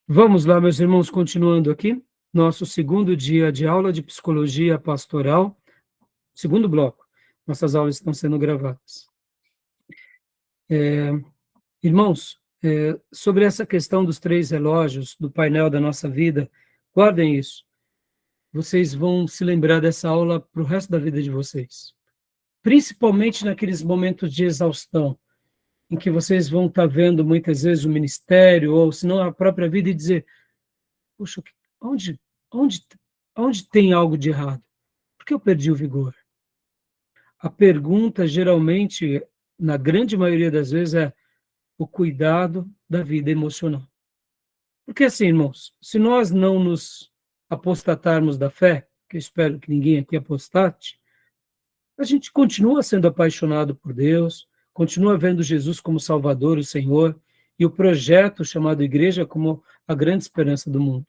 Vamos lá, meus irmãos, continuando aqui, nosso segundo dia de aula de psicologia pastoral, segundo bloco. Nossas aulas estão sendo gravadas. Irmãos, sobre essa questão dos 3 relógios, do painel da nossa vida, guardem isso. Vocês vão se lembrar dessa aula para o resto da vida de vocês. Principalmente naqueles momentos de exaustão, em que vocês vão estar vendo muitas vezes o ministério, ou se não a própria vida, e dizer, puxa, onde, onde, onde tem algo de errado? Por que eu perdi o vigor? A pergunta, geralmente, na grande maioria das vezes, é o cuidado da vida emocional. Porque assim, irmãos, se nós não nos apostatarmos da fé, que eu espero que ninguém aqui apostate, a gente continua sendo apaixonado por Deus, continua vendo Jesus como Salvador, o Senhor, e o projeto chamado Igreja como a grande esperança do mundo.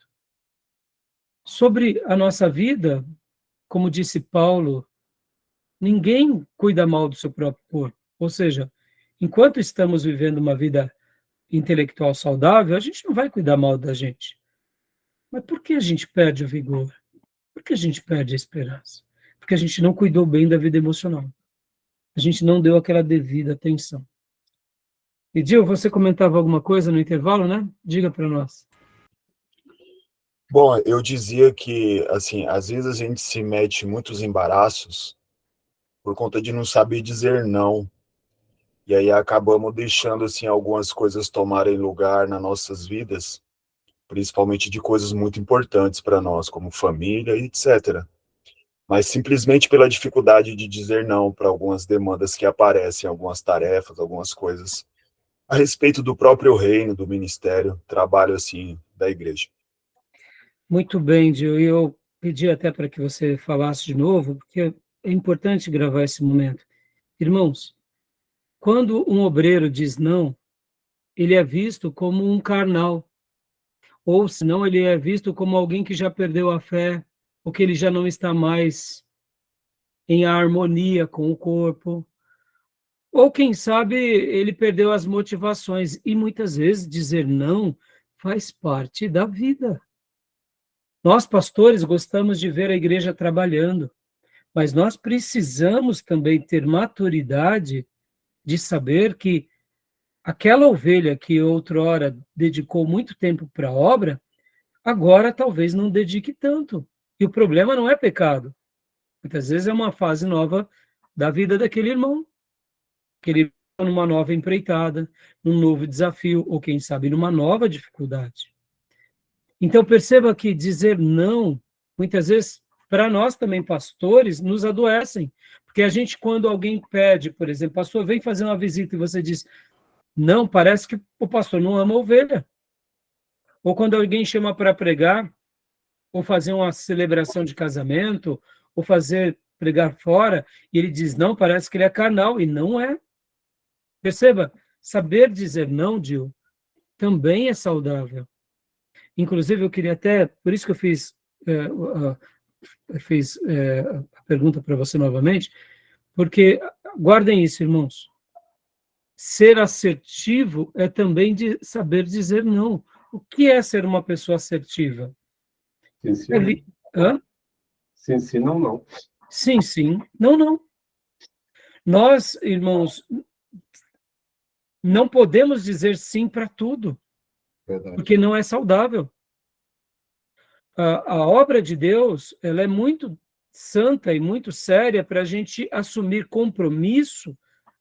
Sobre a nossa vida, como disse Paulo, ninguém cuida mal do seu próprio corpo. Ou seja, enquanto estamos vivendo uma vida intelectual saudável, a gente não vai cuidar mal da gente. Mas por que a gente perde o vigor? Por que a gente perde a esperança? Porque a gente não cuidou bem da vida emocional. A gente não deu aquela devida atenção. E, Gil, você comentava alguma coisa no intervalo, né? Diga para nós. Bom, eu dizia que, assim, às vezes a gente se mete em muitos embaraços por conta de não saber dizer não. E aí acabamos deixando, assim, algumas coisas tomarem lugar nas nossas vidas, principalmente de coisas muito importantes para nós, como família e etc. Mas simplesmente pela dificuldade de dizer não para algumas demandas que aparecem, algumas tarefas, algumas coisas, a respeito do próprio reino, do ministério, trabalho, assim, da igreja. Muito bem, Gil. E eu pedi até para que você falasse de novo, porque é importante gravar esse momento. Irmãos, quando um obreiro diz não, ele é visto como um carnal, ou senão ele é visto como alguém que já perdeu a fé, ou que ele já não está mais em harmonia com o corpo, ou quem sabe ele perdeu as motivações, e muitas vezes dizer não faz parte da vida. Nós, pastores, gostamos de ver a igreja trabalhando, mas nós precisamos também ter maturidade de saber que aquela ovelha que outrora dedicou muito tempo para a obra, agora talvez não dedique tanto. E o problema não é pecado. Muitas vezes é uma fase nova da vida daquele irmão, que ele está numa nova empreitada, num novo desafio, ou quem sabe numa nova dificuldade. Então perceba que dizer não, muitas vezes, para nós também pastores, nos adoecem. Porque a gente, quando alguém pede, por exemplo, pastor, vem fazer uma visita e você diz, não, parece que o pastor não ama a ovelha. Ou quando alguém chama para pregar, ou fazer uma celebração de casamento, ou fazer pregar fora, e ele diz, não, parece que ele é carnal, e não é. Perceba, saber dizer não, Gil, também é saudável. Inclusive, eu queria até, por isso que eu fiz a pergunta para você novamente, porque guardem isso, irmãos. Ser assertivo é também de saber dizer não. O que é ser uma pessoa assertiva? Sim, sim. Hã? Sim, sim, não, não. Sim, sim. Não, não. Nós, irmãos, não podemos dizer sim para tudo, Verdade. porque não é saudável. A obra de Deus, ela é muito santa e muito séria para a gente assumir compromisso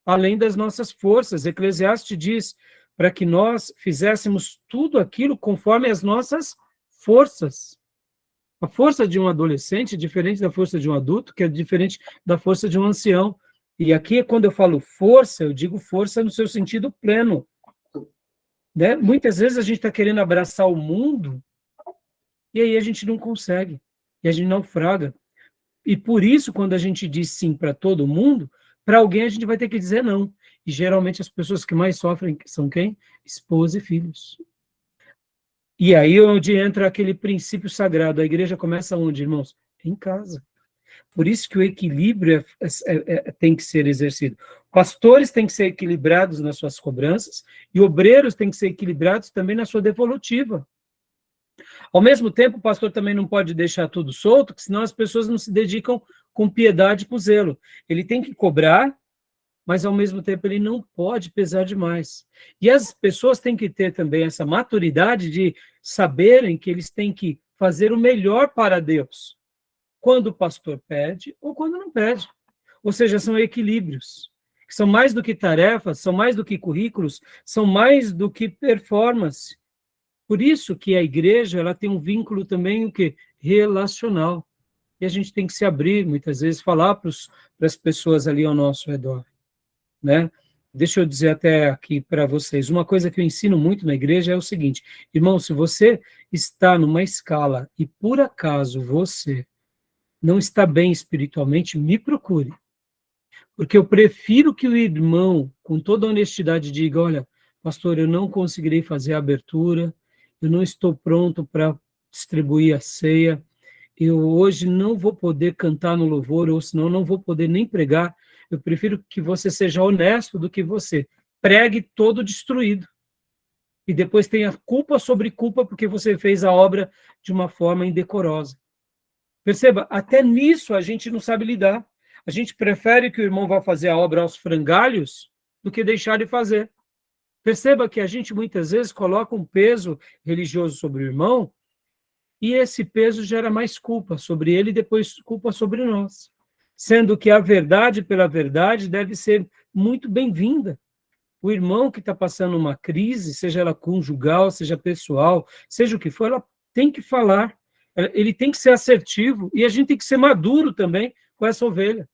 além das nossas forças. Eclesiastes diz para que nós fizéssemos tudo aquilo conforme as nossas forças. A força de um adolescente é diferente da força de um adulto, que é diferente da força de um ancião. E aqui, quando eu falo força, eu digo força no seu sentido pleno. Né? Muitas vezes a gente está querendo abraçar o mundo e aí a gente não consegue, e a gente naufraga. E por isso, quando a gente diz sim para todo mundo, para alguém a gente vai ter que dizer não. E geralmente as pessoas que mais sofrem são quem? Esposa e filhos. E aí onde entra aquele princípio sagrado. A igreja começa onde, irmãos? Em casa. Por isso que o equilíbrio tem que ser exercido. Pastores têm que ser equilibrados nas suas cobranças e obreiros têm que ser equilibrados também na sua devolutiva. Ao mesmo tempo, o pastor também não pode deixar tudo solto, porque senão as pessoas não se dedicam com piedade e com zelo. Ele tem que cobrar, mas ao mesmo tempo ele não pode pesar demais. E as pessoas têm que ter também essa maturidade de saberem que eles têm que fazer o melhor para Deus, quando o pastor pede ou quando não pede. Ou seja, são equilíbrios, que são mais do que tarefas, são mais do que currículos, são mais do que performance. Por isso que a igreja ela tem um vínculo também o quê? Relacional. E a gente tem que se abrir, muitas vezes, falar para as pessoas ali ao nosso redor. Né? Deixa eu dizer até aqui para vocês, uma coisa que eu ensino muito na igreja é o seguinte, irmão, se você está numa escala e por acaso você não está bem espiritualmente, me procure. Porque eu prefiro que o irmão, com toda honestidade, diga, olha, pastor, eu não conseguirei fazer a abertura, eu não estou pronto para distribuir a ceia, eu hoje não vou poder cantar no louvor, ou senão não vou poder nem pregar. Eu prefiro que você seja honesto do que você pregue todo destruído. E depois tenha culpa sobre culpa porque você fez a obra de uma forma indecorosa. Perceba, até nisso a gente não sabe lidar. A gente prefere que o irmão vá fazer a obra aos frangalhos do que deixar de fazer. Perceba que a gente muitas vezes coloca um peso religioso sobre o irmão e esse peso gera mais culpa sobre ele e depois culpa sobre nós. Sendo que a verdade pela verdade deve ser muito bem-vinda. O irmão que está passando uma crise, seja ela conjugal, seja pessoal, seja o que for, ela tem que falar. Ele tem que ser assertivo e a gente tem que ser maduro também com essa ovelha.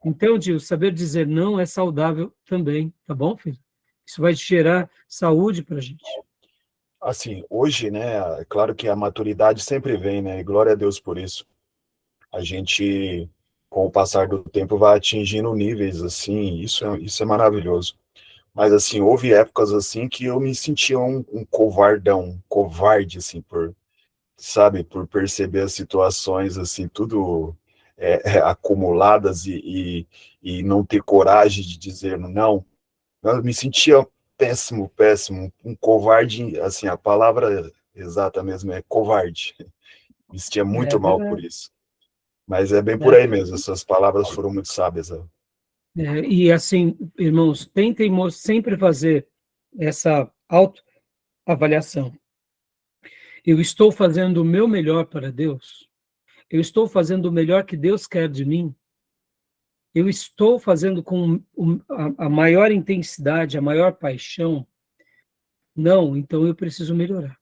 Então, Gil, saber dizer não é saudável também, tá bom, filho? Isso vai gerar saúde para a gente. Assim, hoje, né, é claro que a maturidade sempre vem, né, e glória a Deus por isso. A gente, com o passar do tempo, vai atingindo níveis, assim, isso é maravilhoso. Mas, assim, houve épocas, assim, que eu me sentia um covardão, um covarde, assim, por perceber as situações, assim, tudo acumuladas e não ter coragem de dizer não. Eu me sentia péssimo, péssimo, um covarde, assim, a palavra exata mesmo é covarde. Me sentia muito mal por isso. Mas é bem por aí mesmo, essas palavras foram muito sábias. E assim, irmãos, tentem sempre fazer essa autoavaliação. Eu estou fazendo o meu melhor para Deus? Eu estou fazendo o melhor que Deus quer de mim? Eu estou fazendo com a maior intensidade, a maior paixão? Não, então eu preciso melhorar.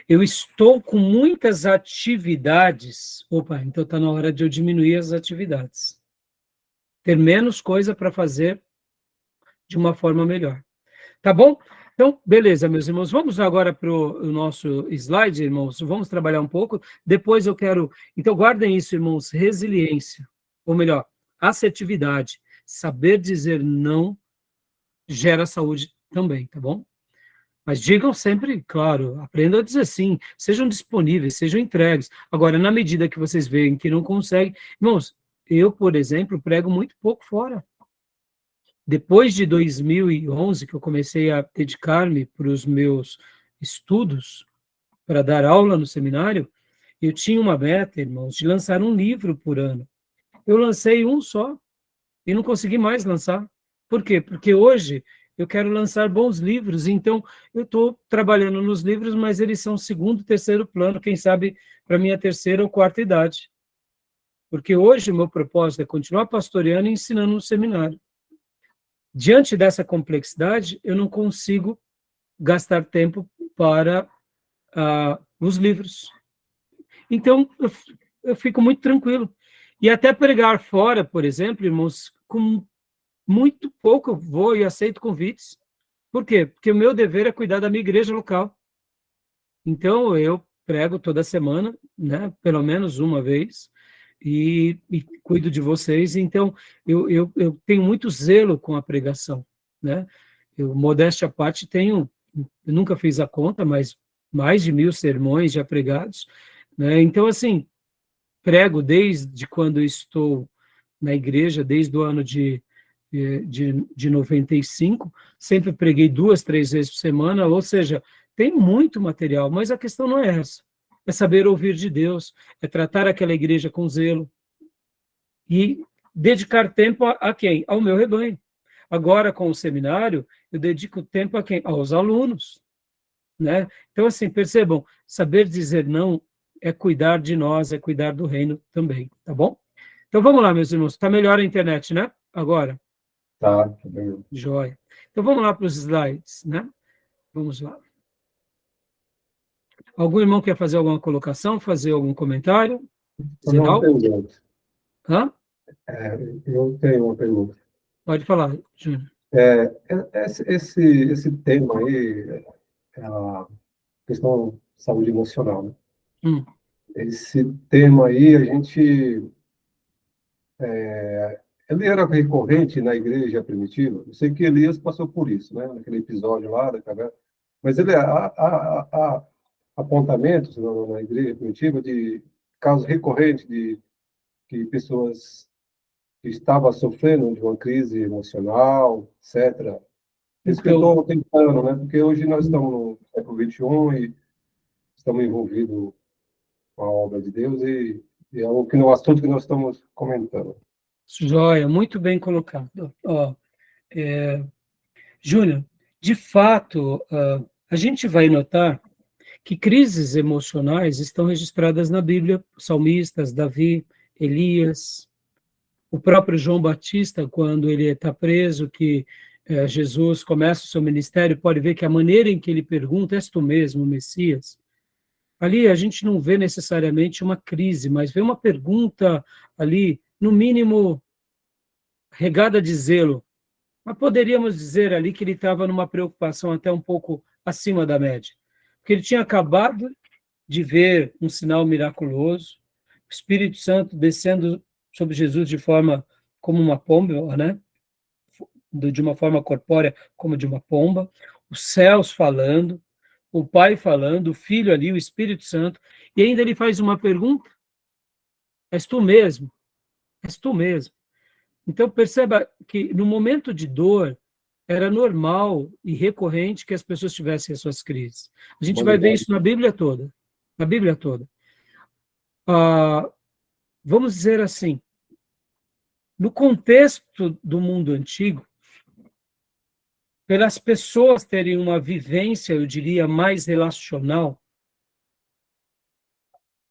Eu estou com muitas atividades. Opa, então está na hora de eu diminuir as atividades. Ter menos coisa para fazer de uma forma melhor. Tá bom? Então, beleza, meus irmãos. Vamos agora para o nosso slide, irmãos. Vamos trabalhar um pouco. Depois eu quero... Então, guardem isso, irmãos. Resiliência. Ou melhor, assertividade. Saber dizer não gera saúde também, tá bom? Mas digam sempre, claro, aprendam a dizer sim, sejam disponíveis, sejam entregues. Agora, na medida que vocês veem que não conseguem... Irmãos, eu, por exemplo, prego muito pouco fora. Depois de 2011, que eu comecei a dedicar-me para os meus estudos, para dar aula no seminário, eu tinha uma meta, irmãos, de lançar um livro por ano. Eu lancei um só e não consegui mais lançar. Por quê? Porque hoje eu quero lançar bons livros, então eu estou trabalhando nos livros, mas eles são segundo, terceiro plano, quem sabe para minha terceira ou quarta idade. Porque hoje o meu propósito é continuar pastoreando e ensinando no seminário. Diante dessa complexidade, eu não consigo gastar tempo para os livros. Então, eu fico muito tranquilo. E até pregar fora, por exemplo, irmãos, com muito pouco eu vou e aceito convites. Por quê? Porque o meu dever é cuidar da minha igreja local. Então, eu prego toda semana, né, pelo menos uma vez, e cuido de vocês. Então, eu tenho muito zelo com a pregação, né? Eu, modéstia à parte, eu nunca fiz a conta, mas mais de 1000 sermões já pregados, né? Então, assim, prego desde quando estou na igreja, desde o ano de 95, sempre preguei 2, 3 vezes por semana, ou seja, tem muito material, mas a questão não é essa. é saber ouvir de Deus, é tratar aquela igreja com zelo e dedicar tempo a quem? Ao meu rebanho. Agora, com o seminário, eu dedico tempo a quem? Aos alunos, né? Então, assim, percebam, saber dizer não é cuidar de nós, é cuidar do reino também, tá bom? Então, vamos lá, meus irmãos. Está melhor a internet, né? Agora. Tá bem. Joia. Então, vamos lá para os slides, né? Vamos lá. Algum irmão quer fazer alguma colocação, fazer algum comentário? Fazer uma Geral? pergunta. Hã? Eu tenho uma pergunta. Pode falar, Júnior. Esse tema aí, a questão de saúde emocional, né? Hum. Esse tema aí, ele era recorrente na igreja primitiva. Eu sei que Elias passou por isso, né? Naquele episódio lá da caverna. Mas há apontamentos na igreja primitiva de casos recorrentes de que pessoas que estavam sofrendo de uma crise emocional, etc. Isso que eu Então, estou tentando, né? Porque hoje nós estamos no século XXI e estamos envolvidos com a obra de Deus e é o assunto que nós estamos comentando. joia, muito bem colocado. Ó, Júnior, de fato, a gente vai notar que crises emocionais estão registradas na Bíblia, salmistas, Davi, Elias, o próprio João Batista, quando ele está preso, que Jesus começa o seu ministério, pode ver que a maneira em que ele pergunta, és tu mesmo, Messias? Ali a gente não vê necessariamente uma crise, mas vê uma pergunta ali, no mínimo, regada de zelo. Mas poderíamos dizer ali que ele estava numa preocupação até um pouco acima da média. Porque ele tinha acabado de ver um sinal miraculoso, o Espírito Santo descendo sobre Jesus de forma como uma pomba, né? De uma forma corpórea como de uma pomba, os céus falando, o Pai falando, o Filho ali, o Espírito Santo, e ainda ele faz uma pergunta: és tu mesmo? És tu mesmo? Então perceba que no momento de dor era normal e recorrente que as pessoas tivessem as suas crises. A gente vai ver isso na Bíblia toda, na Bíblia toda. Vamos dizer assim, no contexto do mundo antigo, pelas pessoas terem uma vivência, eu diria, mais relacional,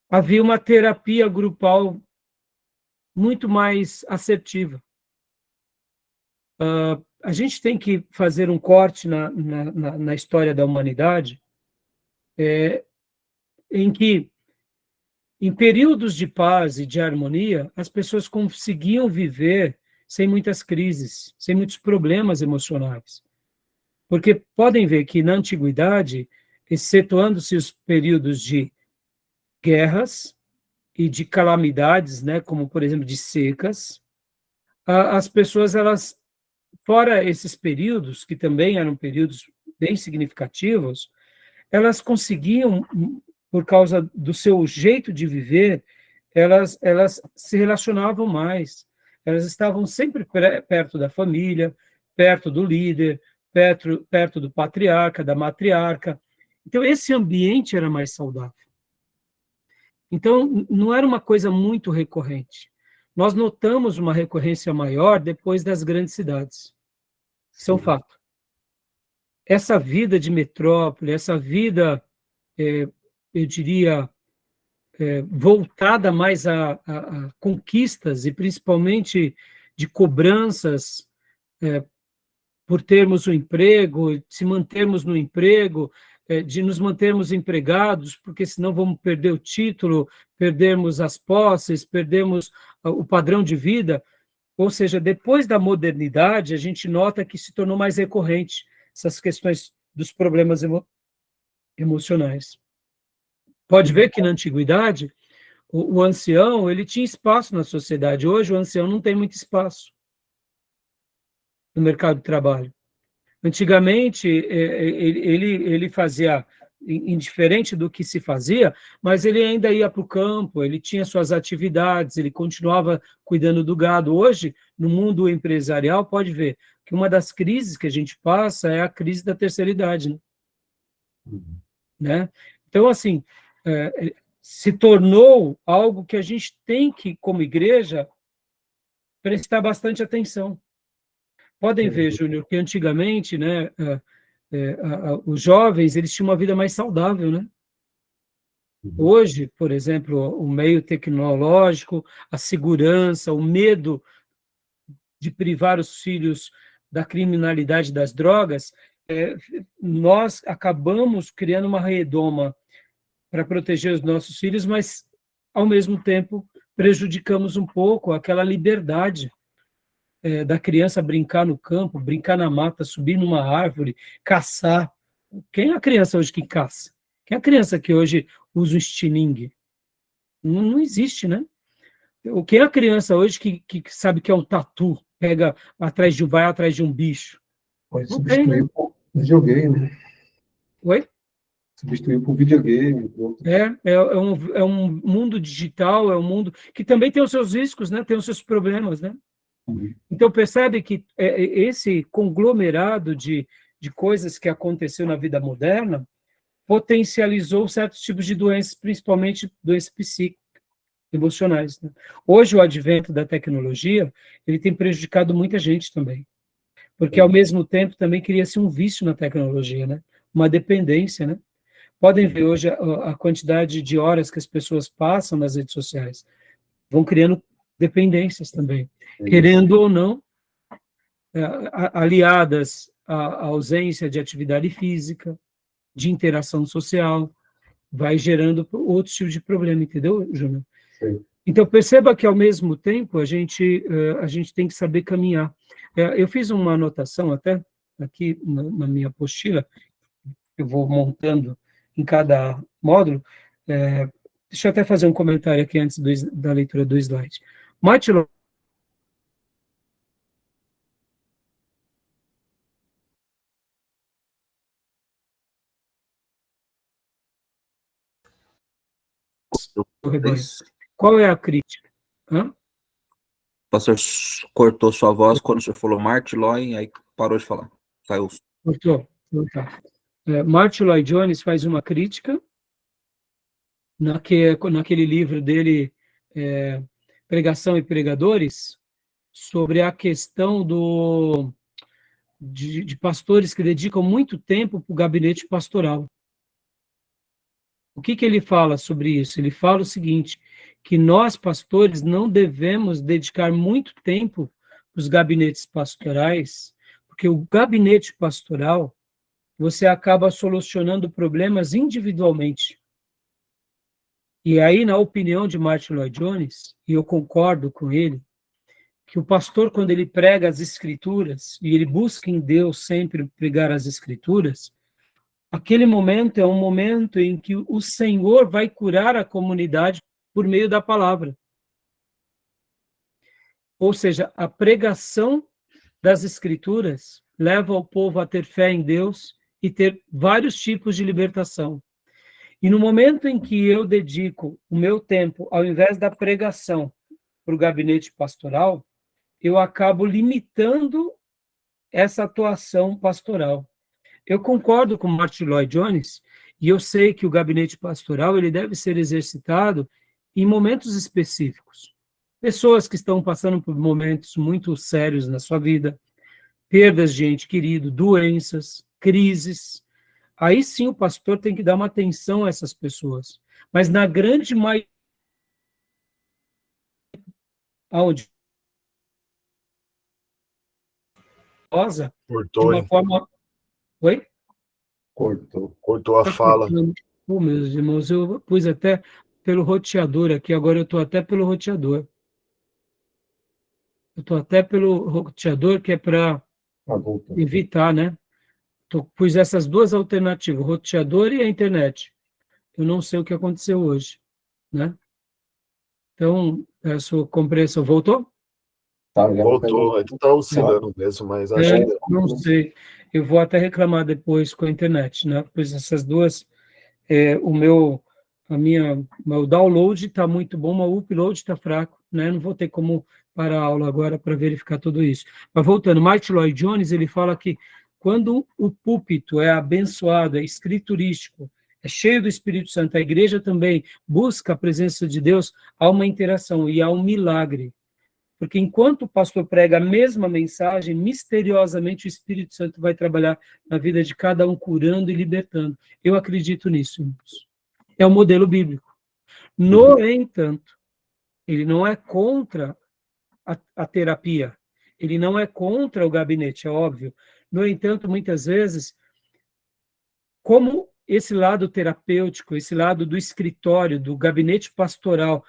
havia uma terapia grupal muito mais assertiva. A gente tem que fazer um corte na história da humanidade, em que, em períodos de paz e de harmonia, as pessoas conseguiam viver sem muitas crises, sem muitos problemas emocionais. Porque podem ver que na antiguidade, excetuando-se os períodos de guerras e de calamidades, né, como por exemplo de secas, as pessoas, elas, fora esses períodos, que também eram períodos bem significativos, elas conseguiam, por causa do seu jeito de viver, elas se relacionavam mais, elas estavam sempre perto da família, perto do líder, perto do patriarca, da matriarca. Então, esse ambiente era mais saudável. Então, não era uma coisa muito recorrente. Nós notamos uma recorrência maior depois das grandes cidades. Isso é um fato. Essa vida de metrópole, essa vida, eu diria, voltada mais a conquistas e principalmente de cobranças por termos um emprego, se mantermos no emprego, de nos mantermos empregados, porque senão vamos perder o título, perdermos as posses, perdemos o padrão de vida. Ou seja, depois da modernidade, a gente nota que se tornou mais recorrente essas questões dos problemas emocionais. Pode ver que na antiguidade, o ancião, ele tinha espaço na sociedade. Hoje, o ancião não tem muito espaço no mercado de trabalho. Antigamente, ele fazia, indiferente do que se fazia, mas ele ainda ia para o campo, ele tinha suas atividades, ele continuava cuidando do gado. Hoje, no mundo empresarial, pode ver que uma das crises que a gente passa é a crise da terceira idade, né? Então, assim, se tornou algo que a gente tem que, como igreja, prestar bastante atenção. Podem ver, Júnior, que antigamente, né, os jovens, eles tinham uma vida mais saudável, né? Hoje, por exemplo, o meio tecnológico, a segurança, o medo de privar os filhos da criminalidade das drogas, nós acabamos criando uma redoma para proteger os nossos filhos, mas, ao mesmo tempo, prejudicamos um pouco aquela liberdade da criança brincar no campo, brincar na mata, subir numa árvore, caçar. Quem é a criança hoje que caça? Quem é a criança que hoje usa um estilingue? Não existe, né? Quem é a criança hoje que sabe que é um tatu? Vai atrás de um bicho? Pode Não tem, né? substituir por videogame. Oi? Substituir por videogame. É um mundo digital, é um mundo que também tem os seus riscos, né? Tem os seus problemas, né? Então, percebe que esse conglomerado de coisas que aconteceu na vida moderna potencializou certos tipos de doenças, principalmente doenças psíquicas, emocionais, né? Hoje, o advento da tecnologia, ele tem prejudicado muita gente também, porque, ao mesmo tempo, também cria-se um vício na tecnologia, né? Uma dependência, né? Podem ver hoje a quantidade de horas que as pessoas passam nas redes sociais. Vão criando dependências também, querendo ou não, aliadas à ausência de atividade física, de interação social, vai gerando outros tipos de problema, entendeu, Júnior? Sim. Então, perceba que, ao mesmo tempo, a gente tem que saber caminhar. Eu fiz uma anotação até, aqui na minha apostila, eu vou montando em cada módulo. Deixa eu até fazer um comentário aqui antes da leitura do slide. Martin Rebanho. Qual é a crítica? Hã? O pastor cortou sua voz quando o senhor falou Martin Lloyd, aí parou de falar. Saiu. Cortou? Tá. Martin Lloyd Jones faz uma crítica naquele livro dele, Pregação e Pregadores, sobre a questão de pastores que dedicam muito tempo para o gabinete pastoral. O que ele fala sobre isso? Ele fala o seguinte, que nós, pastores, não devemos dedicar muito tempo para os gabinetes pastorais, porque o gabinete pastoral, você acaba solucionando problemas individualmente. E aí, na opinião de Martin Lloyd Jones, e eu concordo com ele, que o pastor, quando ele prega as Escrituras, e ele busca em Deus sempre pregar as Escrituras, aquele momento é um momento em que o Senhor vai curar a comunidade por meio da palavra. Ou seja, a pregação das Escrituras leva o povo a ter fé em Deus e ter vários tipos de libertação. E no momento em que eu dedico o meu tempo, ao invés da pregação, para o gabinete pastoral, eu acabo limitando essa atuação pastoral. Eu concordo com Martin Lloyd Jones, e eu sei que o gabinete pastoral ele deve ser exercitado em momentos específicos. Pessoas que estão passando por momentos muito sérios na sua vida, perdas de ente querido, doenças, crises. Aí sim o pastor tem que dar uma atenção a essas pessoas. Mas na grande maioria, onde de uma forma... Oi? Cortou a fala. Meus irmãos, eu pus até pelo roteador aqui, agora eu estou até pelo roteador. Eu estou até pelo roteador, que é para evitar, né? Pus essas duas alternativas, o roteador e a internet. Eu não sei o que aconteceu hoje, né? Então, a sua compreensão voltou? Voltou, está oscilando mesmo, mas acho que... Não sei, eu vou até reclamar depois com a internet, né? Pois essas duas, meu download está muito bom, mas o upload está fraco, né? Não vou ter como parar a aula agora para verificar tudo isso. Mas voltando, Martin Lloyd Jones, ele fala que quando o púlpito é abençoado, é escriturístico, é cheio do Espírito Santo, a igreja também busca a presença de Deus, há uma interação e há um milagre. Porque enquanto o pastor prega a mesma mensagem, misteriosamente o Espírito Santo vai trabalhar na vida de cada um, curando e libertando. Eu acredito nisso, irmãos. É o modelo bíblico. No entanto, ele não é contra a terapia. Ele não é contra o gabinete, é óbvio. No entanto, muitas vezes, como esse lado terapêutico, esse lado do escritório, do gabinete pastoral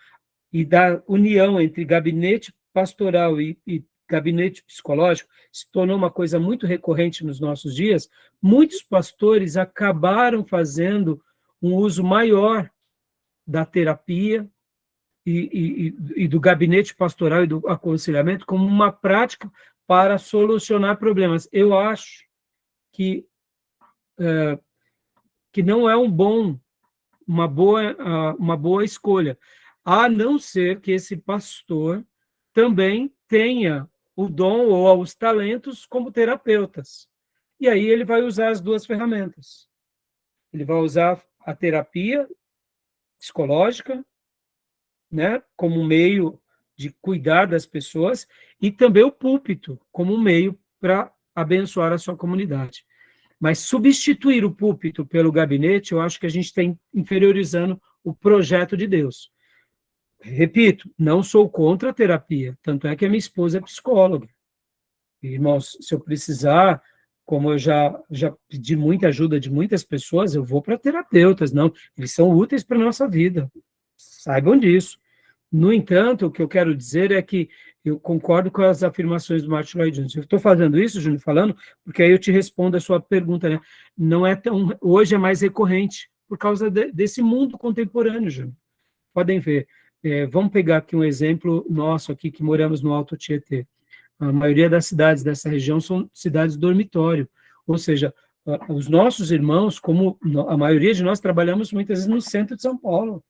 e da união entre gabinete pastoral e gabinete psicológico se tornou uma coisa muito recorrente nos nossos dias, muitos pastores acabaram fazendo um uso maior da terapia e do gabinete pastoral e do aconselhamento como uma prática para solucionar problemas. Eu acho que não é uma boa escolha, a não ser que esse pastor também tenha o dom ou os talentos como terapeutas. E aí ele vai usar as duas ferramentas. Ele vai usar a terapia psicológica, né, como um meio de cuidar das pessoas, e também o púlpito como um meio para abençoar a sua comunidade. Mas substituir o púlpito pelo gabinete, eu acho que a gente está inferiorizando o projeto de Deus. Repito, não sou contra a terapia, tanto é que a minha esposa é psicóloga. Irmãos, se eu precisar, como eu já pedi muita ajuda de muitas pessoas, eu vou para terapeutas, não, eles são úteis para a nossa vida, saibam disso. No entanto, o que eu quero dizer é que eu concordo com as afirmações do Martin Lloyd Jones. Eu estou fazendo isso, Júnior, falando, porque aí eu te respondo a sua pergunta, né? Não é tão, hoje é mais recorrente, por causa desse mundo contemporâneo, Júnior. Podem ver. Vamos pegar aqui um exemplo nosso aqui, que moramos no Alto Tietê. A maioria das cidades dessa região são cidades dormitório, ou seja, os nossos irmãos, como a maioria de nós trabalhamos muitas vezes no centro de São Paulo,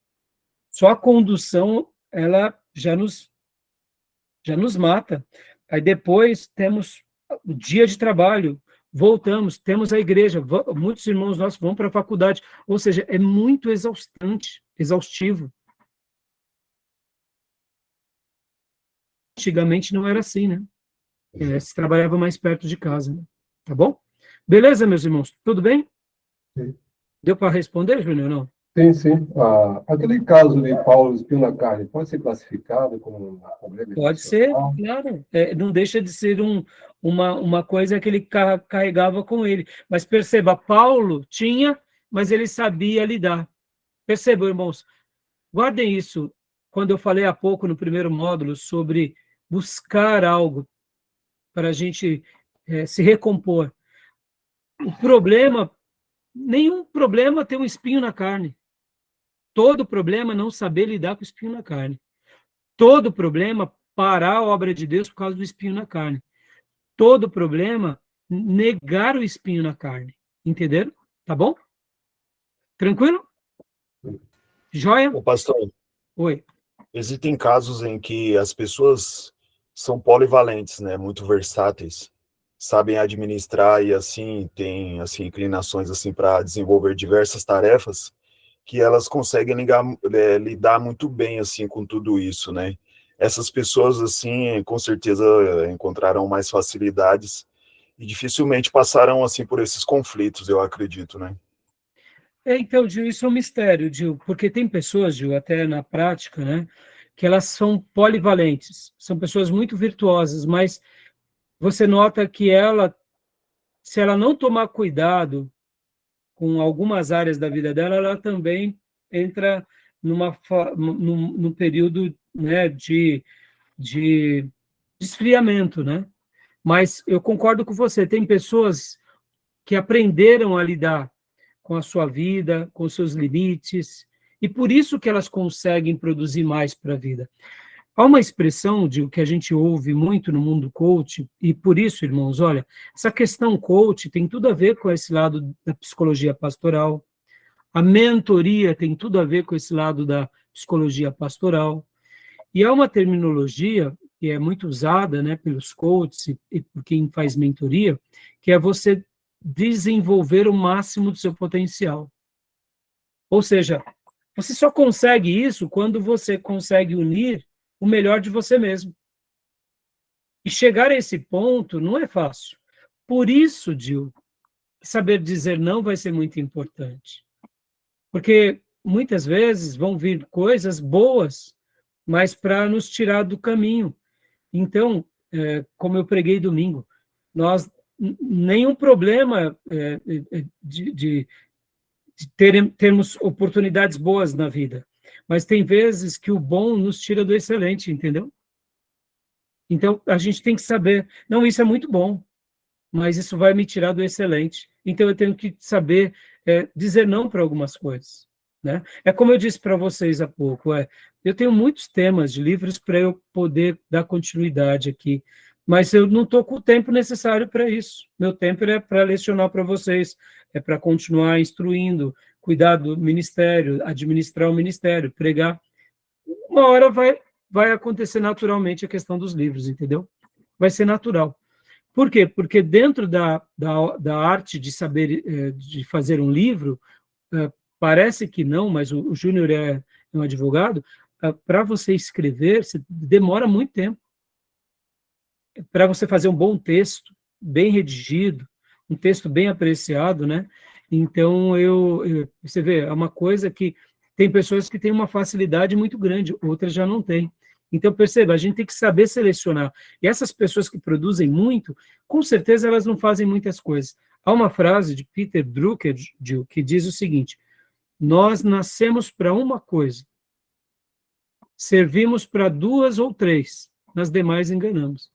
só a condução, ela já nos mata. Aí depois temos o dia de trabalho, voltamos, temos a igreja, muitos irmãos nossos vão para a faculdade, ou seja, é muito exaustivo. Antigamente não era assim, né? Se trabalhava mais perto de casa, né? Tá bom? Beleza, meus irmãos? Tudo bem? Sim. Deu para responder, Júnior, não? Sim, sim. Aquele caso de Paulo espinho na carne pode ser classificado como um problema Pode ser, emocional? claro. Não deixa de ser uma coisa que ele carregava com ele. Mas perceba, Paulo tinha, mas ele sabia lidar. Percebam, irmãos, guardem isso. Quando eu falei há pouco no primeiro módulo sobre buscar algo para a gente se recompor. Nenhum problema tem um espinho na carne. Todo problema é não saber lidar com o espinho na carne. Todo problema parar a obra de Deus por causa do espinho na carne. Todo problema negar o espinho na carne. Entenderam? Tá bom? Tranquilo? Joia? Ô, pastor, Oi. existem casos em que as pessoas são polivalentes, né, muito versáteis, sabem administrar e assim têm assim inclinações assim para desenvolver diversas tarefas que elas conseguem lidar muito bem assim com tudo isso, né? Essas pessoas assim com certeza encontrarão mais facilidades e dificilmente passarão assim por esses conflitos, eu acredito, né? Então, Gil, isso é um mistério, Gil, porque tem pessoas, Gil, até na prática, né, que elas são polivalentes, são pessoas muito virtuosas, mas você nota que se ela não tomar cuidado com algumas áreas da vida dela, ela também entra num período, né, de esfriamento, né? Mas eu concordo com você, tem pessoas que aprenderam a lidar com a sua vida, com seus limites, e por isso que elas conseguem produzir mais para a vida. Há uma expressão de que a gente ouve muito no mundo coach, e por isso, irmãos, olha, essa questão coach tem tudo a ver com esse lado da psicologia pastoral, a mentoria tem tudo a ver com esse lado da psicologia pastoral, e há uma terminologia que é muito usada, né, pelos coaches e por quem faz mentoria, que é você desenvolver o máximo do seu potencial. Ou seja, você só consegue isso quando você consegue unir o melhor de você mesmo. E chegar a esse ponto não é fácil. Por isso, Dil, saber dizer não vai ser muito importante. Porque muitas vezes vão vir coisas boas, mas para nos tirar do caminho. Então, como eu preguei domingo, nós nenhum problema de termos oportunidades boas na vida, mas tem vezes que o bom nos tira do excelente, entendeu? Então, a gente tem que saber, não, isso é muito bom, mas isso vai me tirar do excelente. Então, eu tenho que saber dizer não para algumas coisas, né? É como eu disse para vocês há pouco, eu tenho muitos temas de livros para eu poder dar continuidade aqui, mas eu não estou com o tempo necessário para isso. Meu tempo é para lecionar para vocês, é para continuar instruindo, cuidar do ministério, administrar o ministério, pregar. Uma hora vai acontecer naturalmente a questão dos livros, entendeu? Vai ser natural. Por quê? Porque dentro da arte de saber, de fazer um livro, parece que não, mas o Júnior é um advogado, para você escrever, demora muito tempo. Para você fazer um bom texto, bem redigido, um texto bem apreciado, né? Então, você vê, é uma coisa que tem pessoas que têm uma facilidade muito grande, outras já não têm. Então, perceba, a gente tem que saber selecionar. E essas pessoas que produzem muito, com certeza elas não fazem muitas coisas. Há uma frase de Peter Drucker que diz o seguinte: nós nascemos para uma coisa, servimos para duas ou três, nas demais enganamos.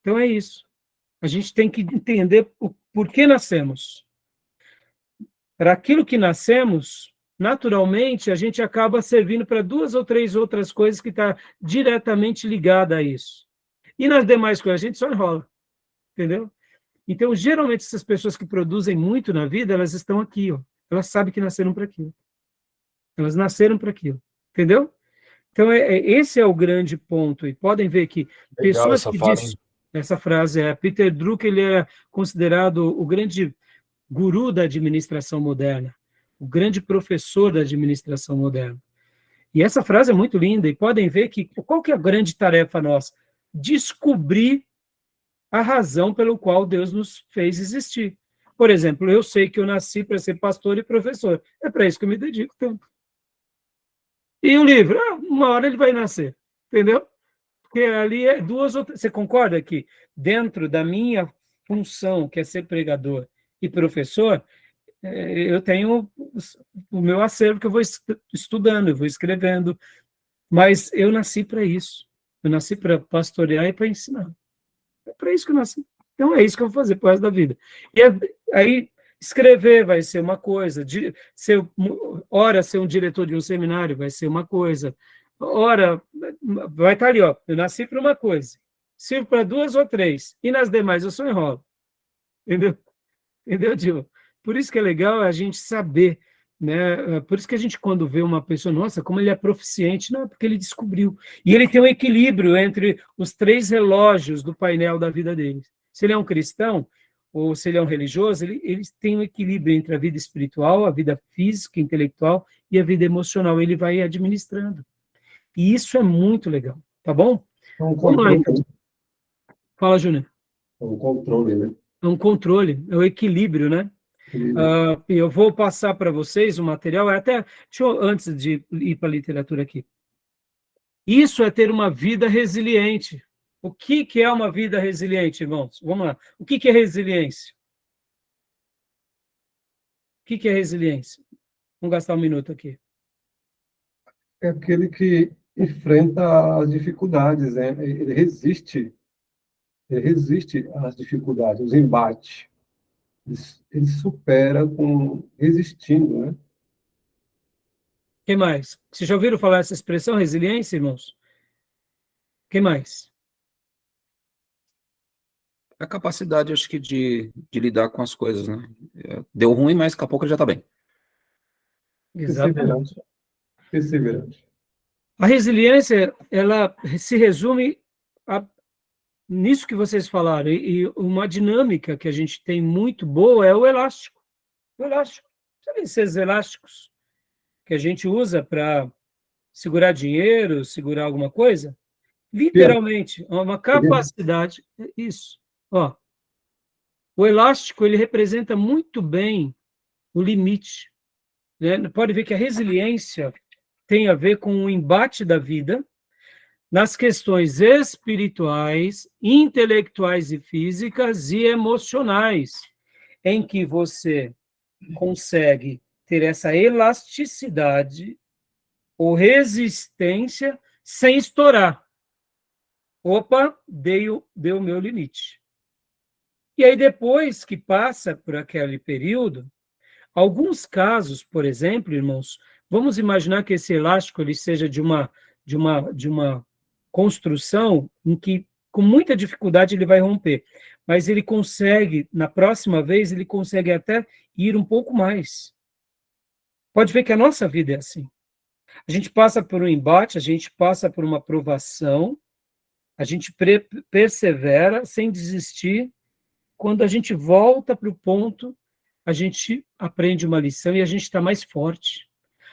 Então é isso. A gente tem que entender o porquê nascemos. Para aquilo que nascemos, naturalmente, a gente acaba servindo para duas ou três outras coisas que estão diretamente ligadas a isso. E nas demais coisas, a gente só enrola, entendeu? Então, geralmente, essas pessoas que produzem muito na vida, elas estão aqui, ó. Elas sabem que nasceram para aquilo. Elas nasceram para aquilo, entendeu? Então, esse é o grande ponto. E podem ver que Legal pessoas essa que fala, dizem... hein? Essa frase Peter Drucker, ele é considerado o grande guru da administração moderna, o grande professor da administração moderna. E essa frase é muito linda, e podem ver que qual que é a grande tarefa nossa? Descobrir a razão pelo qual Deus nos fez existir. Por exemplo, eu sei que eu nasci para ser pastor e professor, é para isso que eu me dedico tempo. E o livro? Uma hora ele vai nascer, entendeu? Porque ali é duas ou três. Você concorda que dentro da minha função, que é ser pregador e professor, eu tenho o meu acervo que eu vou estudando, eu vou escrevendo, mas eu nasci para isso. Eu nasci para pastorear e para ensinar. É para isso que eu nasci. Então é isso que eu vou fazer pro resto da vida. E aí escrever vai ser uma coisa, ora ser um diretor de um seminário vai ser uma coisa. Ora, vai estar ali, ó, eu nasci para uma coisa, sirvo para duas ou três, e nas demais eu só enrolo. Entendeu? Entendeu, Dil? Por isso que é legal a gente saber, né? Por isso que a gente, quando vê uma pessoa, nossa, como ele é proficiente, não, é porque ele descobriu. E ele tem um equilíbrio entre os três relógios do painel da vida dele. Se ele é um cristão, ou se ele é um religioso, ele tem um equilíbrio entre a vida espiritual, a vida física, intelectual e a vida emocional. Ele vai administrando. E isso é muito legal, tá bom? É um Vamos lá, controle, então. Fala, Júnior. é um controle, né? É um controle, é o equilíbrio, né? Eu vou passar para vocês o material, antes de ir para a literatura aqui. Isso é ter uma vida resiliente. O que é uma vida resiliente, irmãos? Vamos lá. O que é resiliência? O que é resiliência? Vamos gastar um minuto aqui. É aquele que enfrenta as dificuldades, né? Ele resiste às dificuldades, os embates. Ele supera resistindo, né? O que mais? Vocês já ouviram falar essa expressão, resiliência, irmãos? O que mais? A capacidade, acho que, de lidar com as coisas, né? Deu ruim, mas daqui a pouco ele já tá bem. Exatamente. Perseverante. A resiliência, ela se resume nisso que vocês falaram, e uma dinâmica que a gente tem muito boa é o elástico. O elástico. Sabe esses elásticos que a gente usa para segurar dinheiro, segurar alguma coisa, literalmente, é uma capacidade, isso, ó, o elástico, ele representa muito bem o limite, né? Pode ver que a resiliência tem a ver com o embate da vida nas questões espirituais, intelectuais e físicas e emocionais, em que você consegue ter essa elasticidade ou resistência sem estourar. Opa, deu o meu limite. E aí, depois que passa por aquele período, alguns casos, por exemplo, irmãos, vamos imaginar que esse elástico ele seja de uma construção em que, com muita dificuldade, ele vai romper. Mas ele consegue, na próxima vez, ele consegue até ir um pouco mais. Pode ver que a nossa vida é assim. A gente passa por um embate, a gente passa por uma provação, a gente persevera sem desistir. Quando a gente volta para o ponto, a gente aprende uma lição e a gente está mais forte.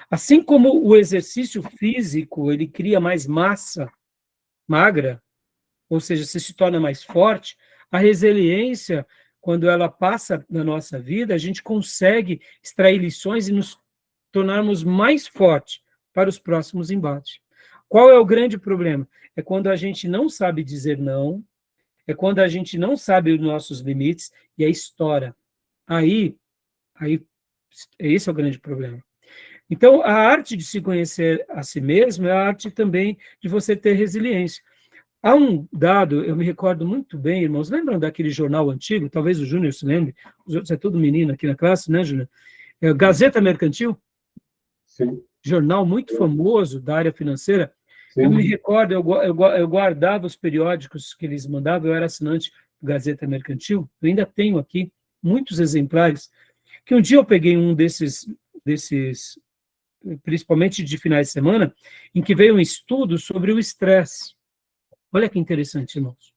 Assim como o exercício físico, ele cria mais massa magra, ou seja, você se torna mais forte, a resiliência, quando ela passa na nossa vida, a gente consegue extrair lições e nos tornarmos mais fortes para os próximos embates. Qual é o grande problema? É quando a gente não sabe dizer não, é quando a gente não sabe os nossos limites e aí estoura. Aí, esse é o grande problema. Então, a arte de se conhecer a si mesmo é a arte também de você ter resiliência. Há um dado, eu me recordo muito bem, irmãos, lembram daquele jornal antigo? Talvez o Júnior se lembre, os outros é todo menino aqui na classe, né, Júnior? É, Gazeta Mercantil? Sim. Jornal muito famoso da área financeira. Sim. Eu me recordo, eu guardava os periódicos que eles mandavam, eu era assinante do Gazeta Mercantil, eu ainda tenho aqui muitos exemplares, que um dia eu peguei um desses principalmente de finais de semana, em que veio um estudo sobre o estresse. Olha que interessante, irmãos.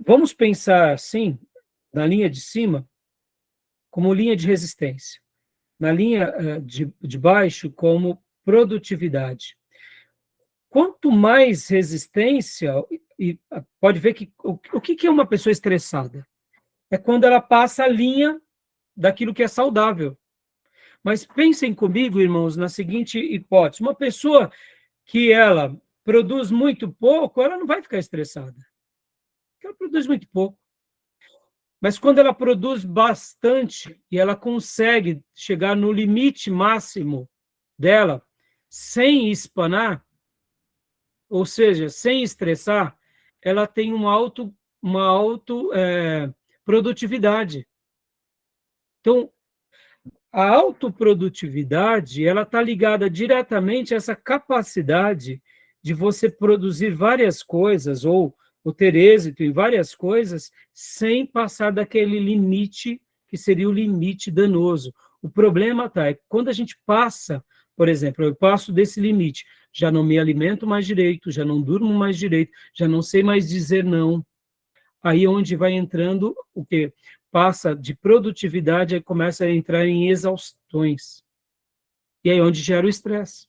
Vamos pensar, assim, na linha de cima, como linha de resistência. Na linha de baixo, como produtividade. Quanto mais resistência, e pode ver que o que é uma pessoa estressada? É quando ela passa a linha daquilo que é saudável. Mas pensem comigo, irmãos, na seguinte hipótese. Uma pessoa que ela produz muito pouco, ela não vai ficar estressada. Porque ela produz muito pouco. Mas quando ela produz bastante e ela consegue chegar no limite máximo dela, sem espanar, ou seja, sem estressar, ela tem uma produtividade. Então, a autoprodutividade, ela está ligada diretamente a essa capacidade de você produzir várias coisas, ou ter êxito em várias coisas, sem passar daquele limite, que seria o limite danoso. O problema é que quando a gente passa, por exemplo, eu passo desse limite, já não me alimento mais direito, já não durmo mais direito, já não sei mais dizer não. Aí onde vai entrando o quê? Passa de produtividade e começa a entrar em exaustões. E aí onde gera o estresse.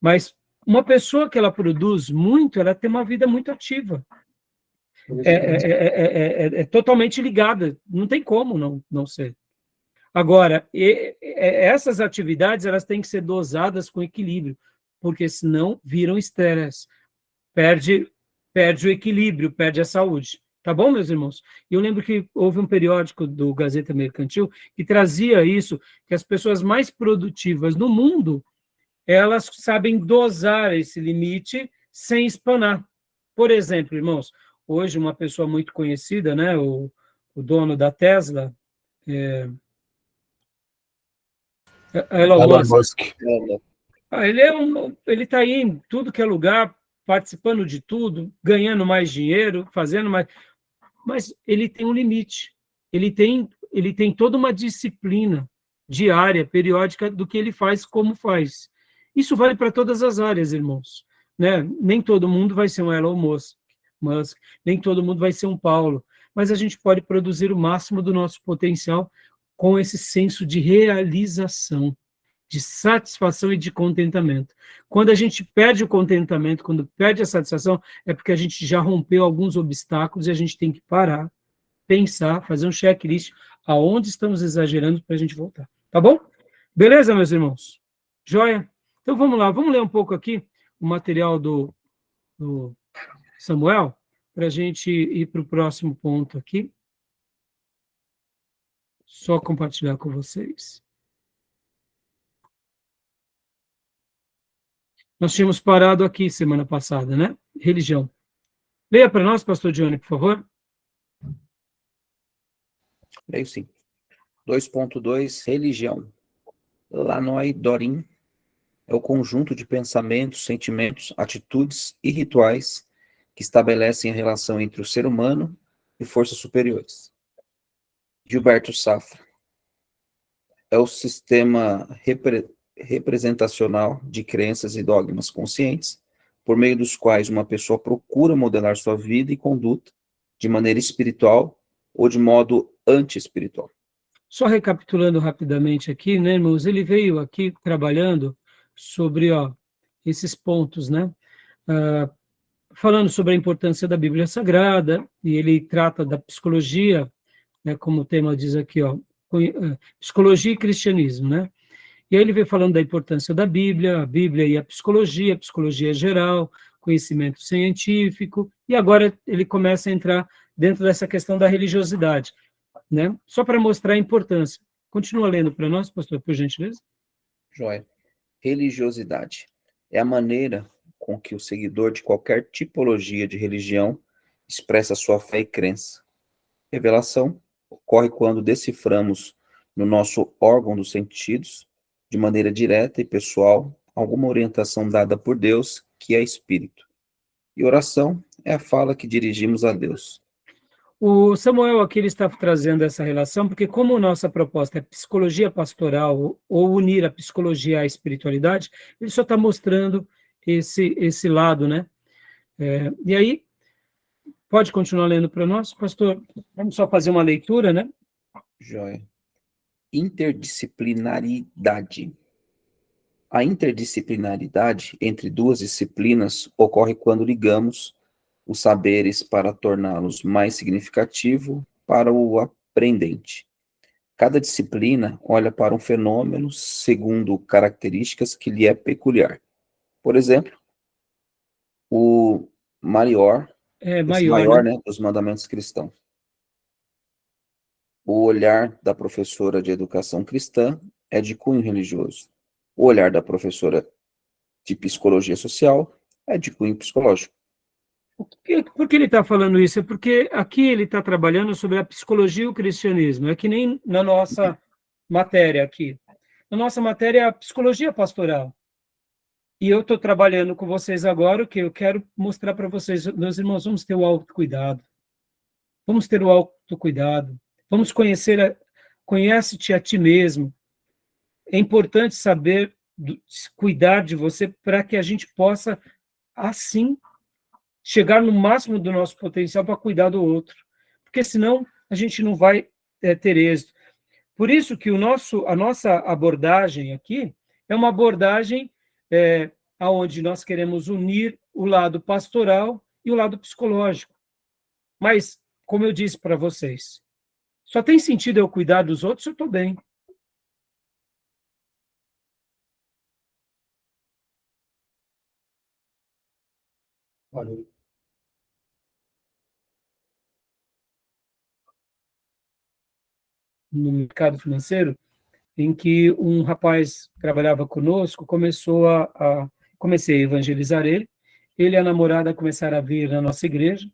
Mas uma pessoa que ela produz muito, ela tem uma vida muito ativa. É totalmente ligada. Não tem como não ser. Agora, essas atividades elas têm que ser dosadas com equilíbrio, porque senão viram estresse. Perde o equilíbrio, perde a saúde. Tá bom, meus irmãos? E eu lembro que houve um periódico do Gazeta Mercantil que trazia isso, que as pessoas mais produtivas no mundo, elas sabem dosar esse limite sem espanar. Por exemplo, irmãos, hoje uma pessoa muito conhecida, né, o dono da Tesla, Elon Musk. Ele está aí em tudo que é lugar, participando de tudo, ganhando mais dinheiro, fazendo mais... Mas ele tem um limite. Ele tem toda uma disciplina diária, periódica, do que ele faz, como faz. Isso vale para todas as áreas, irmãos. Né? Nem todo mundo vai ser um Elon Musk, nem todo mundo vai ser um Paulo, mas a gente pode produzir o máximo do nosso potencial com esse senso de realização, de satisfação e de contentamento. Quando a gente perde o contentamento, quando perde a satisfação, é porque a gente já rompeu alguns obstáculos e a gente tem que parar, pensar, fazer um checklist aonde estamos exagerando para a gente voltar. Tá bom? Beleza, meus irmãos? Joia? Então vamos lá, vamos ler um pouco aqui o material do Samuel, para a gente ir para o próximo ponto aqui. Só compartilhar com vocês. Nós tínhamos parado aqui semana passada, né? Religião. Leia para nós, pastor Johnny, por favor. Leio sim. 2.2, religião. Lanoi Dorim é o conjunto de pensamentos, sentimentos, atitudes e rituais que estabelecem a relação entre o ser humano e forças superiores. Gilberto Safra. É o sistema representacional de crenças e dogmas conscientes, por meio dos quais uma pessoa procura modelar sua vida e conduta de maneira espiritual ou de modo anti-espiritual. Só recapitulando rapidamente aqui, né, irmãos? Ele veio aqui trabalhando sobre esses pontos, né? Falando sobre a importância da Bíblia Sagrada, e ele trata da psicologia, né, como o tema diz aqui, psicologia e cristianismo, né? E aí ele veio falando da importância da Bíblia, a Bíblia e a psicologia geral, conhecimento científico, e agora ele começa a entrar dentro dessa questão da religiosidade, né? Só para mostrar a importância. Continua lendo para nós, pastor, por gentileza. Joia. Religiosidade é a maneira com que o seguidor de qualquer tipologia de religião expressa sua fé e crença. Revelação ocorre quando deciframos no nosso órgão dos sentidos, de maneira direta e pessoal, alguma orientação dada por Deus, que é Espírito. E oração é a fala que dirigimos a Deus. O Samuel aqui ele está trazendo essa relação, porque como nossa proposta é psicologia pastoral, ou unir a psicologia à espiritualidade, ele só está mostrando esse lado, né? E aí, pode continuar lendo para nós, pastor? Vamos só fazer uma leitura, né? Joia. Interdisciplinaridade. A interdisciplinaridade entre duas disciplinas ocorre quando ligamos os saberes para torná-los mais significativo para o aprendente. Cada disciplina olha para um fenômeno segundo características que lhe é peculiar. Por exemplo, o maior, né, dos mandamentos cristãos. O olhar da professora de educação cristã é de cunho religioso. O olhar da professora de psicologia social é de cunho psicológico. Por que ele está falando isso? É porque aqui ele está trabalhando sobre a psicologia e o cristianismo. É que nem na nossa matéria aqui. Na nossa matéria é a psicologia pastoral. E eu estou trabalhando com vocês agora o que eu quero mostrar para vocês, meus irmãos, vamos ter o autocuidado. Vamos ter o autocuidado. Vamos conhece-te a ti mesmo. É importante saber cuidar de você para que a gente possa, assim, chegar no máximo do nosso potencial para cuidar do outro. Porque senão a gente não vai ter êxito. Por isso que a nossa abordagem aqui é uma abordagem onde nós queremos unir o lado pastoral e o lado psicológico. Mas, como eu disse para vocês, só tem sentido eu cuidar dos outros se eu estou bem. Valeu. No mercado financeiro, em que um rapaz que trabalhava conosco comecei a evangelizar ele e a namorada começaram a vir na nossa igreja.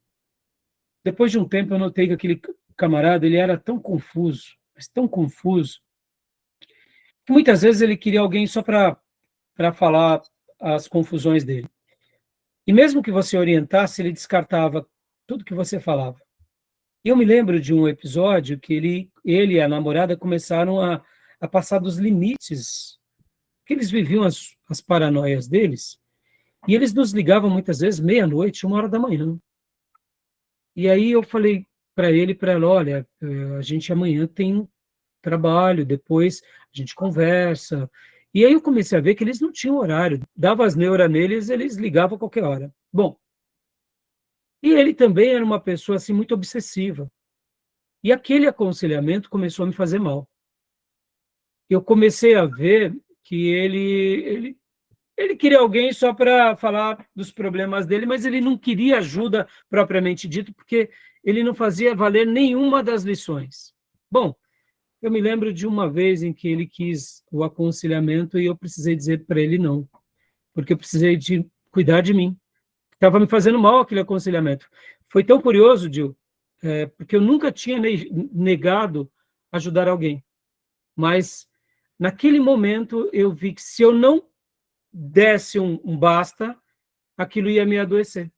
Depois de um tempo, eu notei que aquele camarada, ele era tão confuso, mas tão confuso, que muitas vezes ele queria alguém só para falar as confusões dele. E mesmo que você orientasse, ele descartava tudo que você falava. E eu me lembro de um episódio que ele e a namorada começaram a passar dos limites, que eles viviam as paranoias deles, e eles nos ligavam muitas vezes meia-noite, 1h da manhã. E aí eu falei para ele e para ela, olha, a gente amanhã tem trabalho, depois a gente conversa. E aí eu comecei a ver que eles não tinham horário. Dava as neuras neles, eles ligavam a qualquer hora. Bom, e ele também era uma pessoa assim muito obsessiva. E aquele aconselhamento começou a me fazer mal. Eu comecei a ver que ele queria alguém só para falar dos problemas dele, mas ele não queria ajuda propriamente dito, porque ele não fazia valer nenhuma das lições. Bom, eu me lembro de uma vez em que ele quis o aconselhamento e eu precisei dizer para ele não, porque eu precisei de cuidar de mim. Estava me fazendo mal aquele aconselhamento. Foi tão curioso, Gil, porque eu nunca tinha negado ajudar alguém. Mas, naquele momento, eu vi que se eu não desse um basta, aquilo ia me adoecer.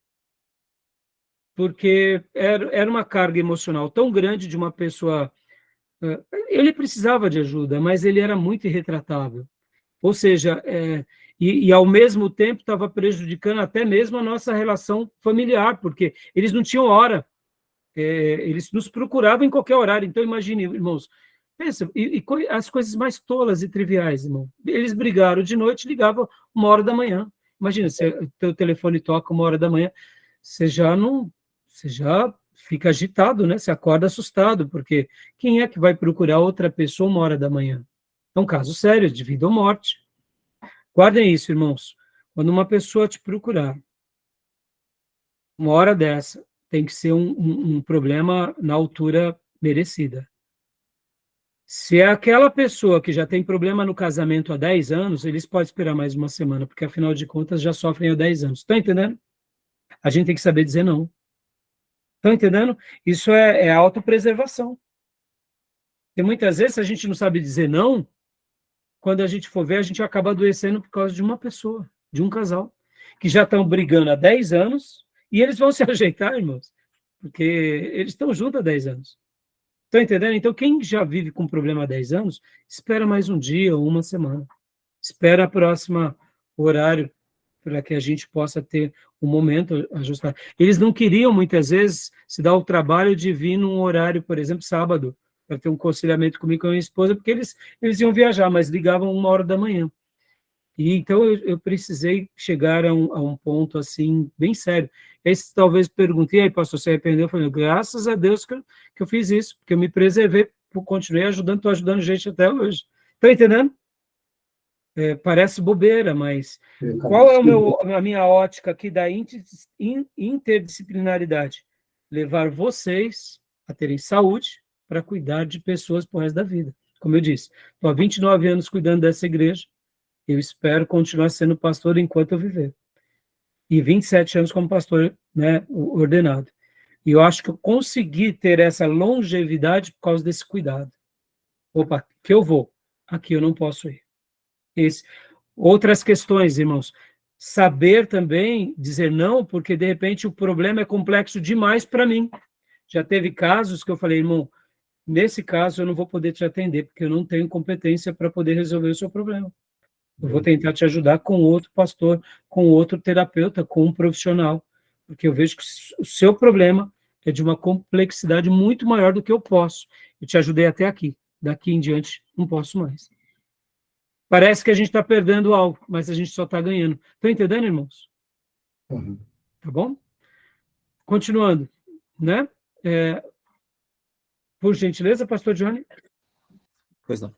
Porque era uma carga emocional tão grande de uma pessoa. Ele precisava de ajuda, mas ele era muito irretratável. Ou seja, e ao mesmo tempo estava prejudicando até mesmo a nossa relação familiar, porque eles não tinham hora. Eles nos procuravam em qualquer horário. Então, imagine, irmãos, pensa, as coisas mais tolas e triviais, irmão. Eles brigaram de noite, ligavam 1h da manhã. Imagina, se o teu telefone toca 1h da manhã, você já fica agitado, né? Você acorda assustado, porque quem é que vai procurar outra pessoa 1h da manhã? É um caso sério, de vida ou morte. Guardem isso, irmãos. Quando uma pessoa te procurar, 1h dessa, tem que ser um problema na altura merecida. Se é aquela pessoa que já tem problema no casamento há 10 anos, eles podem esperar mais uma semana, porque afinal de contas já sofrem há 10 anos. Estão entendendo? A gente tem que saber dizer não. Estão entendendo? Isso é autopreservação. E muitas vezes, se a gente não sabe dizer não, quando a gente for ver, a gente acaba adoecendo por causa de uma pessoa, de um casal, que já estão brigando há 10 anos, e eles vão se ajeitar, irmãos, porque eles estão juntos há 10 anos. Estão entendendo? Então, quem já vive com problema há 10 anos, espera mais um dia ou uma semana. Espera a próxima horário para que a gente possa ter um momento ajustado. Eles não queriam, muitas vezes, se dar o trabalho de vir num horário, por exemplo, sábado, para ter um aconselhamento comigo e com a minha esposa, porque eles iam viajar, mas ligavam 1h da manhã. E então eu precisei chegar a um ponto assim, bem sério. Esse talvez perguntei, aí, pastor, você arrependeu? Eu falei, graças a Deus que eu fiz isso, porque eu me preservei, continuei ajudando, estou ajudando gente até hoje. Está entendendo? Parece bobeira, mas qual é a minha ótica aqui da interdisciplinaridade? Levar vocês a terem saúde para cuidar de pessoas por resto da vida. Como eu disse, estou há 29 anos cuidando dessa igreja, eu espero continuar sendo pastor enquanto eu viver. E 27 anos como pastor, né, ordenado. E eu acho que eu consegui ter essa longevidade por causa desse cuidado. Opa, que eu vou, aqui eu não posso ir. Outras questões, irmãos. Saber também dizer não, porque de repente o problema é complexo demais para mim. Já teve casos que eu falei, irmão, nesse caso eu não vou poder te atender, porque eu não tenho competência para poder resolver o seu problema. Eu vou tentar te ajudar com outro pastor, com outro terapeuta, com um profissional, porque eu vejo que o seu problema é de uma complexidade muito maior do que eu posso. Eu te ajudei até aqui, daqui em diante não posso mais. Parece que a gente está perdendo algo, mas a gente só está ganhando. Estão entendendo, irmãos? Uhum. Tá bom? Continuando, né? Por gentileza, pastor Johnny. Pois não.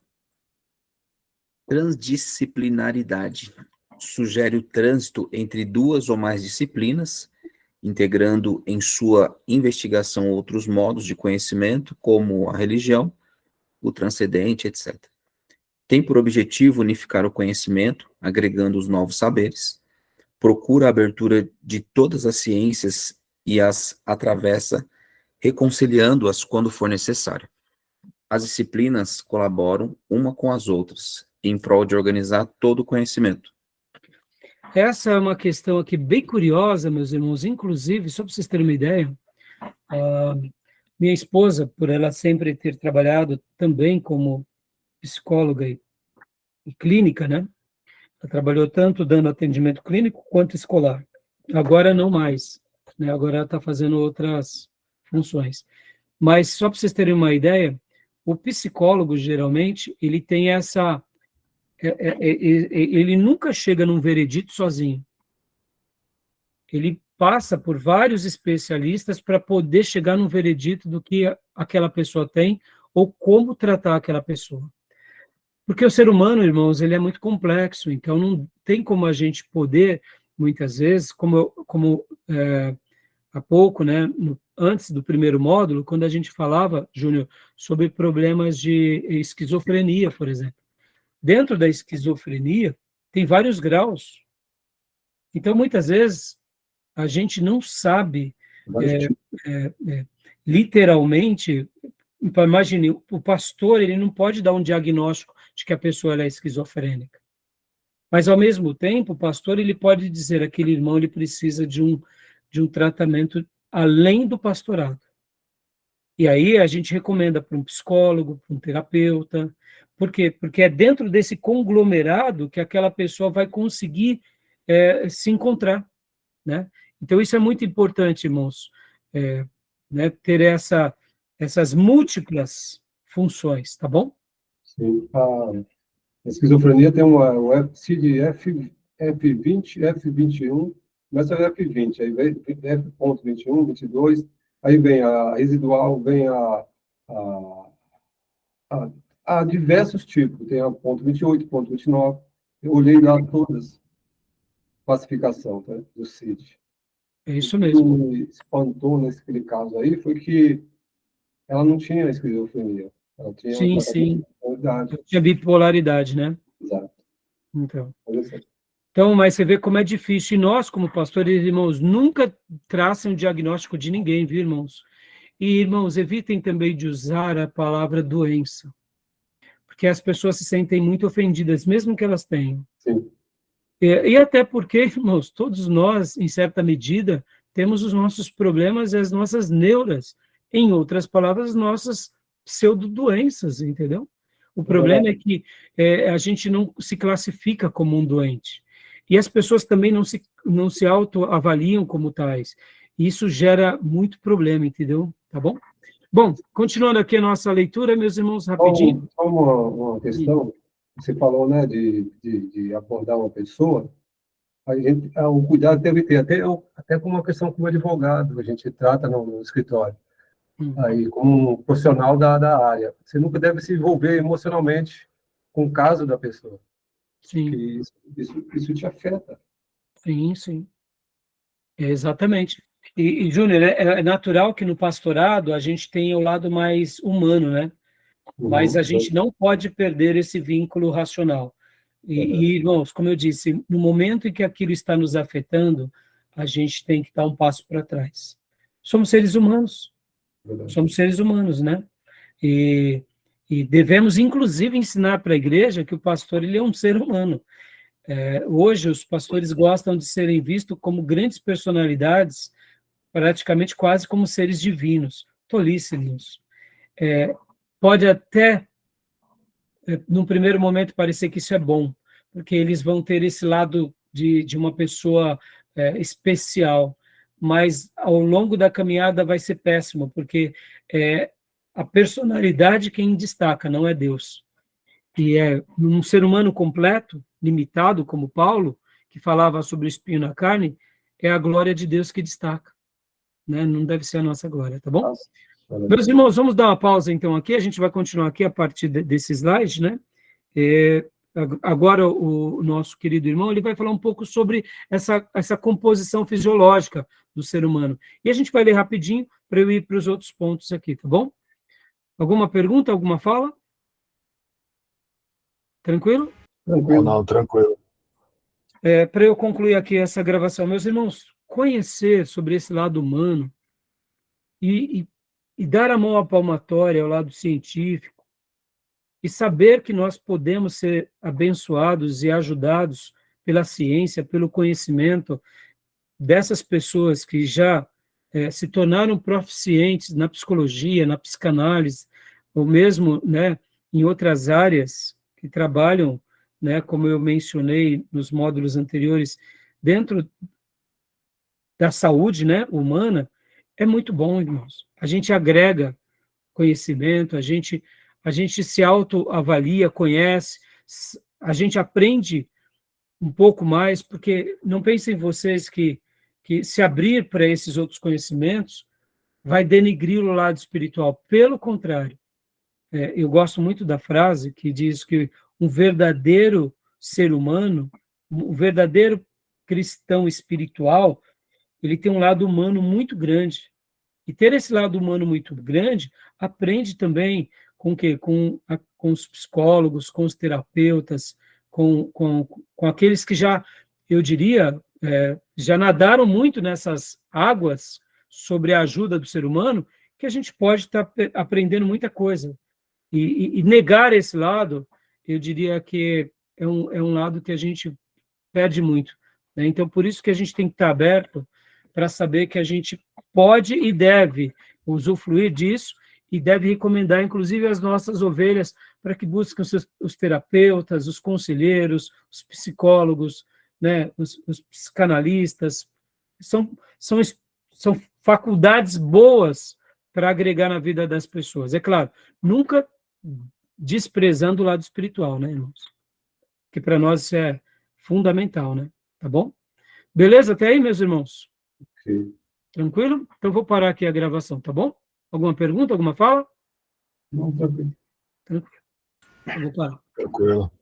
Transdisciplinaridade sugere o trânsito entre duas ou mais disciplinas, integrando em sua investigação outros modos de conhecimento, como a religião, o transcendente, etc. Tem por objetivo unificar o conhecimento, agregando os novos saberes, procura a abertura de todas as ciências e as atravessa, reconciliando-as quando for necessário. As disciplinas colaboram uma com as outras, em prol de organizar todo o conhecimento. Essa é uma questão aqui bem curiosa, meus irmãos, inclusive, só para vocês terem uma ideia, minha esposa, por ela sempre ter trabalhado também como psicóloga e clínica, né? Ela trabalhou tanto dando atendimento clínico quanto escolar. Agora não mais, né? Agora ela está fazendo outras funções. Mas só para vocês terem uma ideia, o psicólogo, geralmente, ele tem ele nunca chega num veredito sozinho. Ele passa por vários especialistas para poder chegar num veredito do que aquela pessoa tem ou como tratar aquela pessoa. Porque o ser humano, irmãos, ele é muito complexo, então não tem como a gente poder, muitas vezes, como há pouco, né, antes do primeiro módulo, quando a gente falava, Júnior, sobre problemas de esquizofrenia, por exemplo. Dentro da esquizofrenia, tem vários graus. Então, muitas vezes, a gente não sabe, literalmente, imagine, o pastor, ele não pode dar um diagnóstico de que a pessoa ela é esquizofrênica. Mas, ao mesmo tempo, o pastor, ele pode dizer, aquele irmão, ele precisa de um tratamento além do pastorado. E aí a gente recomenda para um psicólogo, para um terapeuta. Por quê? Porque é dentro desse conglomerado que aquela pessoa vai conseguir se encontrar, né? Então, isso é muito importante, irmãos, né, ter essas múltiplas funções, tá bom? Sim. A esquizofrenia tem o CID F20, F21, começa a F20, aí vem F.21, 22, aí vem a residual, vem a diversos tipos, tem a ponto 28, ponto 29, eu olhei lá todas, classificação, tá, do CID. É isso O que mesmo. me espantou nesse caso aí foi que ela não tinha esquizofrenia, ela tinha um Sim, tratamento sim. de bipolaridade. Tinha bipolaridade, né? Exato. Então. Olha só. Então, mas você vê como é difícil. E nós, como pastores, irmãos, nunca traçam um diagnóstico de ninguém, viu, irmãos? E, irmãos, evitem também de usar a palavra doença, porque as pessoas se sentem muito ofendidas, mesmo que elas tenham. Sim. E até porque, irmãos, todos nós, em certa medida, temos os nossos problemas e as nossas neuras. Em outras palavras, nossas pseudo-doenças, entendeu? O problema é que a gente não se classifica como um doente. E as pessoas também não se autoavaliam como tais. E isso gera muito problema, entendeu? Tá bom? Bom, continuando aqui a nossa leitura, meus irmãos, rapidinho. Só uma questão, você falou, né, de abordar uma pessoa, o cuidado deve ter, até com uma questão como advogado, a gente trata no escritório, aí como um profissional da área. Você nunca deve se envolver emocionalmente com o caso da pessoa, Sim, que isso te afeta. sim, sim. Exatamente. E Júnior, é natural que no pastorado a gente tenha o lado mais humano, né? Mas a gente não pode perder esse vínculo racional. E, irmãos, como eu disse, no momento em que aquilo está nos afetando, a gente tem que dar um passo para trás. Somos seres humanos, né? E devemos, inclusive, ensinar para a igreja que o pastor ele é um ser humano. Hoje, os pastores gostam de serem vistos como grandes personalidades, praticamente quase como seres divinos. Tolice, irmãos. Pode até, num primeiro momento, parecer que isso é bom, porque eles vão ter esse lado de uma pessoa especial, mas ao longo da caminhada vai ser péssimo, porque a personalidade quem destaca, não é Deus. E um ser humano completo, limitado, como Paulo, que falava sobre o espinho na carne, é a glória de Deus que destaca, né? Não deve ser a nossa glória, tá bom? Meus irmãos, vamos dar uma pausa então aqui, a gente vai continuar aqui a partir desse slide, né? Agora o nosso querido irmão, ele vai falar um pouco sobre essa composição fisiológica do ser humano. E a gente vai ler rapidinho para eu ir para os outros pontos aqui, tá bom? Alguma pergunta, alguma fala? Tranquilo? Tranquilo. Não, tranquilo. Para eu concluir aqui essa gravação, meus irmãos, conhecer sobre esse lado humano e dar a mão à palmatória ao lado científico e saber que nós podemos ser abençoados e ajudados pela ciência, pelo conhecimento dessas pessoas que já se tornaram proficientes na psicologia, na psicanálise, ou mesmo, né, em outras áreas que trabalham, né, como eu mencionei nos módulos anteriores, dentro da saúde, né, humana, é muito bom, irmãos. A gente agrega conhecimento, a gente a gente se autoavalia, conhece, a gente aprende um pouco mais, porque não pensem vocês que se abrir para esses outros conhecimentos vai denigrir o lado espiritual. Pelo contrário, eu gosto muito da frase que diz que um verdadeiro ser humano, um verdadeiro cristão espiritual, ele tem um lado humano muito grande. E ter esse lado humano muito grande, aprende também com o quê? Com os psicólogos, com os terapeutas, com aqueles que já, eu diria, já nadaram muito nessas águas sobre a ajuda do ser humano, que a gente pode estar aprendendo muita coisa. E negar esse lado, eu diria que é um lado que a gente perde muito, né? Então, por isso que a gente tem que estar aberto para saber que a gente pode e deve usufruir disso e deve recomendar, inclusive, as nossas ovelhas para que busquem os terapeutas, os conselheiros, os psicólogos, né, os psicanalistas. São faculdades boas para agregar na vida das pessoas. É claro, nunca desprezando o lado espiritual, né, irmãos? Que para nós isso é fundamental, né? Tá bom? Beleza até aí, meus irmãos? Ok. Tranquilo? Então vou parar aqui a gravação, tá bom? Alguma pergunta, alguma fala? Não, tá bem. Tranquilo. Eu vou parar. Tranquilo.